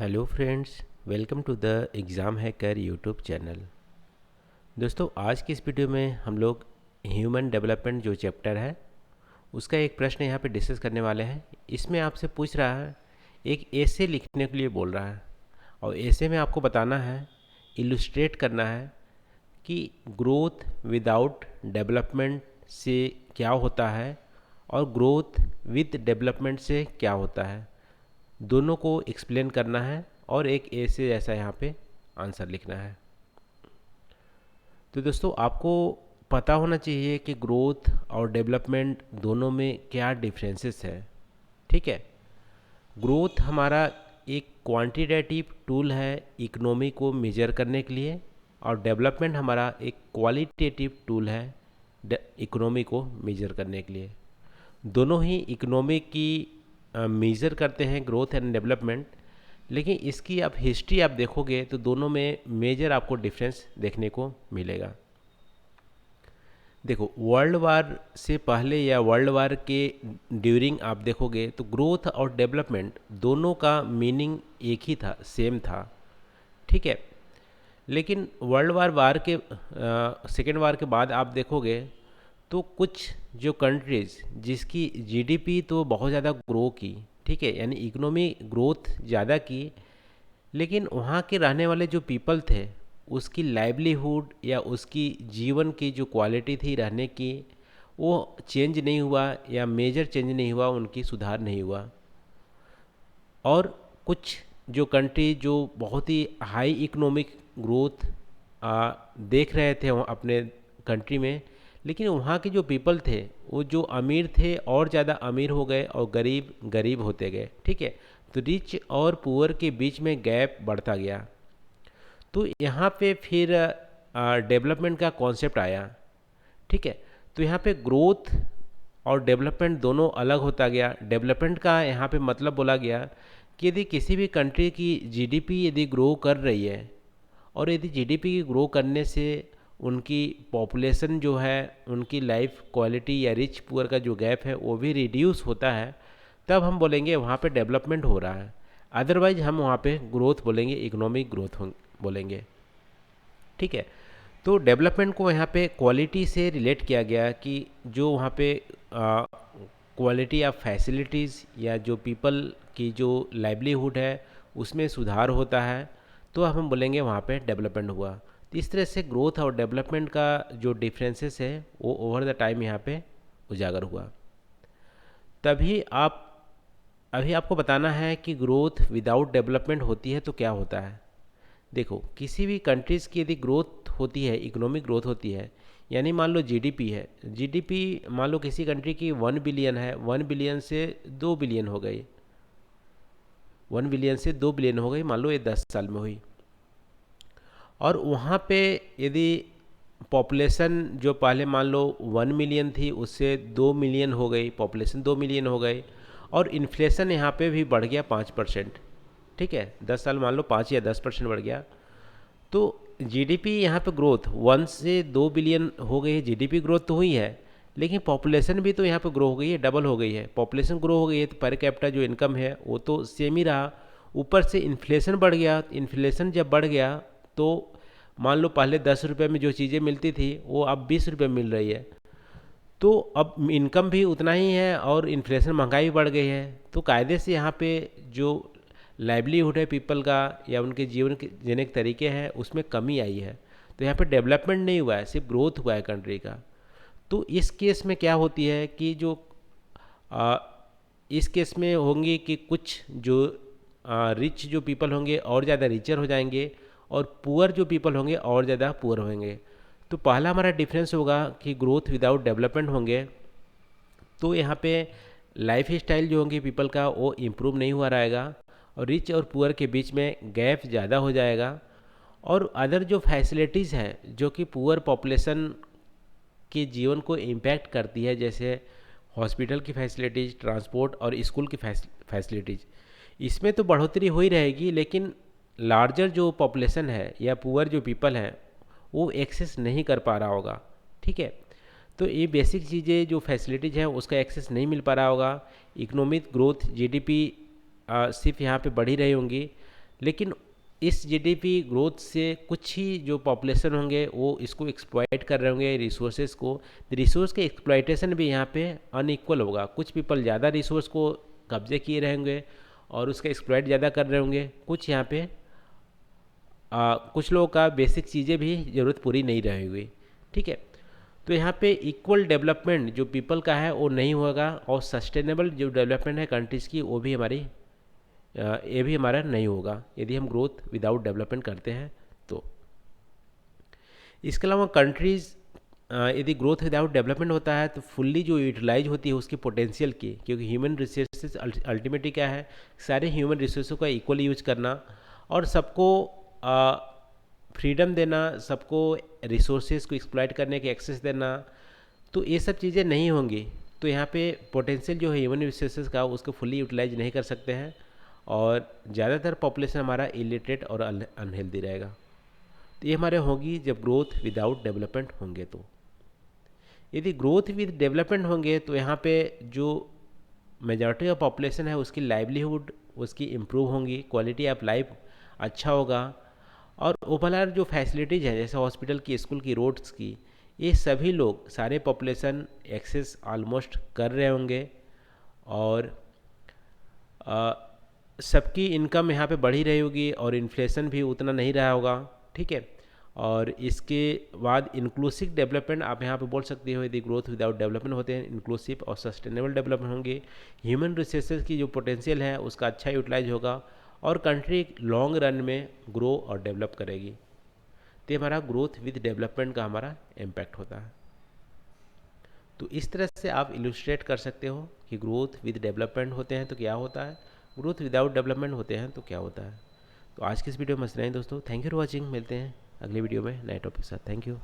Hello friends, welcome to the exam hacker YouTube channel. दोस्तों, आज की इस वीडियो में हम लोग ह्यूमन डेवलपमेंट जो चैप्टर है उसका एक प्रश्न यहाँ पे डिस्कस करने वाले हैं। इसमें आपसे पूछ रहा है, एक एसे लिखने के लिए बोल रहा है और एसे में आपको बताना है, इलुस्ट्रेट करना है कि ग्रोथ विदाउट डेवलपमेंट से क्या होता है और ग्रोथ विद डेवलपमेंट से क्या होता है। दोनों को एक्सप्लेन करना है और एक ए से ऐसा यहाँ पे आंसर लिखना है। तो दोस्तों, आपको पता होना चाहिए कि ग्रोथ और डेवलपमेंट दोनों में क्या डिफरेंसेस है। ठीक है, ग्रोथ हमारा एक क्वांटिटेटिव टूल है इकोनॉमी को मेजर करने के लिए, और डेवलपमेंट हमारा एक क्वालिटेटिव टूल है इकोनॉमी को मेजर करने के लिए। दोनों ही इकोनॉमी की मेज़र करते हैं, ग्रोथ एंड डेवलपमेंट। लेकिन इसकी आप हिस्ट्री आप देखोगे तो दोनों में मेजर आपको डिफरेंस देखने को मिलेगा। देखो, वर्ल्ड वार से पहले या वर्ल्ड वार के ड्यूरिंग आप देखोगे तो ग्रोथ और डेवलपमेंट दोनों का मीनिंग एक ही था, सेम था। ठीक है, लेकिन वर्ल्ड वार के सेकेंड वार के बाद आप देखोगे तो कुछ जो कंट्रीज़ जिसकी जीडीपी तो बहुत ज़्यादा ग्रो की, ठीक है, यानी इकोनॉमी ग्रोथ ज़्यादा की, लेकिन वहाँ के रहने वाले जो पीपल थे उसकी लाइवलीहुड या उसकी जीवन की जो क्वालिटी थी रहने की, वो चेंज नहीं हुआ या मेजर चेंज नहीं हुआ, उनकी सुधार नहीं हुआ। और कुछ जो कंट्री जो बहुत ही हाई इकोनॉमिक ग्रोथ देख रहे थे अपने कंट्री में, लेकिन वहाँ के जो पीपल थे वो जो अमीर थे और ज़्यादा अमीर हो गए और गरीब गरीब होते गए। ठीक है, तो रिच और पुअर के बीच में गैप बढ़ता गया। तो यहाँ पे फिर डेवलपमेंट का कॉन्सेप्ट आया। ठीक है, तो यहाँ पे ग्रोथ और डेवलपमेंट दोनों अलग होता गया। डेवलपमेंट का यहाँ पे मतलब बोला गया कि यदि किसी भी कंट्री की जीडीपी यदि ग्रो कर रही है और यदि जीडीपी की ग्रो करने से उनकी पॉपुलेशन जो है, उनकी लाइफ क्वालिटी या रिच पुअर का जो गैप है वो भी रिड्यूस होता है, तब हम बोलेंगे वहाँ पे डेवलपमेंट हो रहा है। अदरवाइज हम वहाँ पे ग्रोथ बोलेंगे, इकोनॉमिक ग्रोथ बोलेंगे। ठीक है, तो डेवलपमेंट को यहाँ पे क्वालिटी से रिलेट किया गया कि जो वहाँ पे क्वालिटी ऑफ फैसिलिटीज़ या जो पीपल की जो लाइवलीहुड है उसमें सुधार होता है, तो हम बोलेंगे वहाँ पे डेवलपमेंट हुआ। तो इस तरह से ग्रोथ और डेवलपमेंट का जो डिफरेंसेस है वो ओवर द टाइम यहाँ पे उजागर हुआ। तभी आप अभी आपको बताना है कि ग्रोथ विदाउट डेवलपमेंट होती है तो क्या होता है। देखो, किसी भी कंट्रीज़ की यदि ग्रोथ होती है, इकोनॉमिक ग्रोथ होती है, यानी मान लो जीडीपी है, जीडीपी मान लो किसी कंट्री की 1 बिलियन है, 1 बिलियन से 2 बिलियन हो गई, 1 बिलियन से 2 बिलियन हो गई, मान लो ये 10 साल में हुई। और वहाँ पे यदि पॉपुलेशन जो पहले मान लो 1 मिलियन थी उससे 2 मिलियन हो गई, पॉपुलेशन 2 मिलियन हो गई, और इन्फ्लेशन यहाँ पे भी बढ़ गया 5%। ठीक है, 10 साल मान लो 5 या 10% बढ़ गया, तो जीडीपी यहाँ पे ग्रोथ 1 से 2 बिलियन हो गई है। जीडीपी ग्रोथ तो हुई है, लेकिन पॉपुलेशन भी तो यहाँ पे ग्रो हो गई है, डबल हो गई है। पॉपुलेशन ग्रो हो गई है तो पर कैपिटा जो इनकम है वो तो सेम ही रहा, ऊपर से इन्फ्लेशन बढ़ गया। इन्फ्लेशन जब बढ़ गया तो मान लो पहले 10 रुपये में जो चीज़ें मिलती थी वो अब 20 रुपये मिल रही है, तो अब इनकम भी उतना ही है और इन्फ्लेशन, महंगाई भी बढ़ गई है। तो कायदे से यहाँ पे जो लाइवलीहुड है पीपल का या उनके जीवन के जीने के तरीके हैं उसमें कमी आई है। तो यहाँ पे डेवलपमेंट नहीं हुआ है, सिर्फ ग्रोथ हुआ है कंट्री का। तो इस केस में क्या होती है कि जो आ, इस केस में होंगी कि कुछ जो रिच जो पीपल होंगे और ज़्यादा रिचर हो जाएंगे और पुअर जो पीपल होंगे और ज़्यादा पुअर होंगे। तो पहला हमारा डिफरेंस होगा कि ग्रोथ विदाउट डेवलपमेंट होंगे तो यहाँ पे लाइफ स्टाइल जो होंगे पीपल का वो इम्प्रूव नहीं हुआ रहेगा और रिच और पुअर के बीच में गैप ज़्यादा हो जाएगा। और अदर जो फैसिलिटीज़ हैं जो कि पुअर पॉपुलेशन के जीवन को इम्पैक्ट करती है, जैसे हॉस्पिटल की फैसिलिटीज़, ट्रांसपोर्ट और स्कूल की फैसिलिटीज़, इसमें तो बढ़ोतरी हो ही रहेगी, लेकिन लार्जर जो पॉपुलेशन है या पुअर जो पीपल हैं वो एक्सेस नहीं कर पा रहा होगा। ठीक है, तो ये बेसिक चीज़ें जो फैसिलिटीज़ हैं उसका एक्सेस नहीं मिल पा रहा होगा। इकोनॉमिक ग्रोथ जीडीपी सिर्फ यहाँ पे बढ़ी रही होंगी, लेकिन इस जीडीपी ग्रोथ से कुछ ही जो पॉपुलेशन होंगे वो इसको एक्सप्लॉइट कर रहे होंगे रिसोर्सेज को। रिसोर्स के एक्सप्लॉइटेशन भी यहाँ पे अनइक्वल होगा, कुछ पीपल ज़्यादा रिसोर्स को कब्जे किए रहेंगे और उसका एक्सप्लॉइट ज़्यादा कर रहे होंगे, कुछ यहाँ पे कुछ लोगों का बेसिक चीज़ें भी ज़रूरत पूरी नहीं रहेगी। ठीक है, तो यहाँ पे इक्वल डेवलपमेंट जो पीपल का है वो नहीं होगा, और सस्टेनेबल जो डेवलपमेंट है कंट्रीज़ की वो भी हमारी ये भी हमारा नहीं होगा यदि हम ग्रोथ विदाउट डेवलपमेंट करते हैं तो। इसके अलावा कंट्रीज़ यदि ग्रोथ विदाउट डेवलपमेंट होता है तो फुल्ली जो यूटिलाइज होती है उसकी पोटेंशियल की, क्योंकि ह्यूमन रिसोर्सेज अल्टीमेटली क्या है, सारे ह्यूमन रिसोर्सों का इक्वल यूज करना और सबको फ्रीडम देना, सबको रिसोर्सेज को एक्सप्लॉइट करने की एक्सेस देना, तो ये सब चीज़ें नहीं होंगी तो यहाँ पे पोटेंशियल जो है ह्यूमन रिसोर्सेज का उसको फुल्ली यूटिलाइज नहीं कर सकते हैं और ज़्यादातर पॉपुलेशन हमारा इलिटरेट और अनहेल्दी रहेगा। तो ये हमारे होगी जब ग्रोथ विदाउट डेवलपमेंट होंगे। तो यदि ग्रोथ विद डेवलपमेंट होंगे तो यहाँ पे जो मेजॉरिटी ऑफ पॉपुलेशन है उसकी लाइवलीहुड उसकी इम्प्रूव होंगी, क्वालिटी ऑफ लाइफ अच्छा होगा, और ओवरऑल जो फैसिलिटीज़ हैं जैसे हॉस्पिटल की, स्कूल की, रोड्स की, ये सभी लोग सारे पॉपुलेशन एक्सेस ऑलमोस्ट कर रहे होंगे और सबकी इनकम यहाँ पे बढ़ी रही होगी और इन्फ्लेशन भी उतना नहीं रहा होगा। ठीक है, और इसके बाद इंक्लूसिव डेवलपमेंट आप यहाँ पे बोल सकते हो, यदि ग्रोथ विदाउट डेवलपमेंट होते हैं इंक्लूसिव और सस्टेनेबल डेवलपमेंट होंगे, ह्यूमन रिसोर्सेज की जो पोटेंशियल है उसका अच्छा यूटिलाइज होगा और कंट्री लॉन्ग रन में ग्रो और डेवलप करेगी। तो हमारा ग्रोथ विद डेवलपमेंट का हमारा इम्पैक्ट होता है। तो इस तरह से आप इलुस्ट्रेट कर सकते हो कि ग्रोथ विद डेवलपमेंट होते हैं तो क्या होता है, ग्रोथ विदाउट डेवलपमेंट होते हैं तो क्या होता है। तो आज की इस वीडियो में इतना ही दोस्तों, थैंक यू फॉर वॉचिंग। मिलते हैं अगले वीडियो में नए टॉपिक के साथ। Thank you.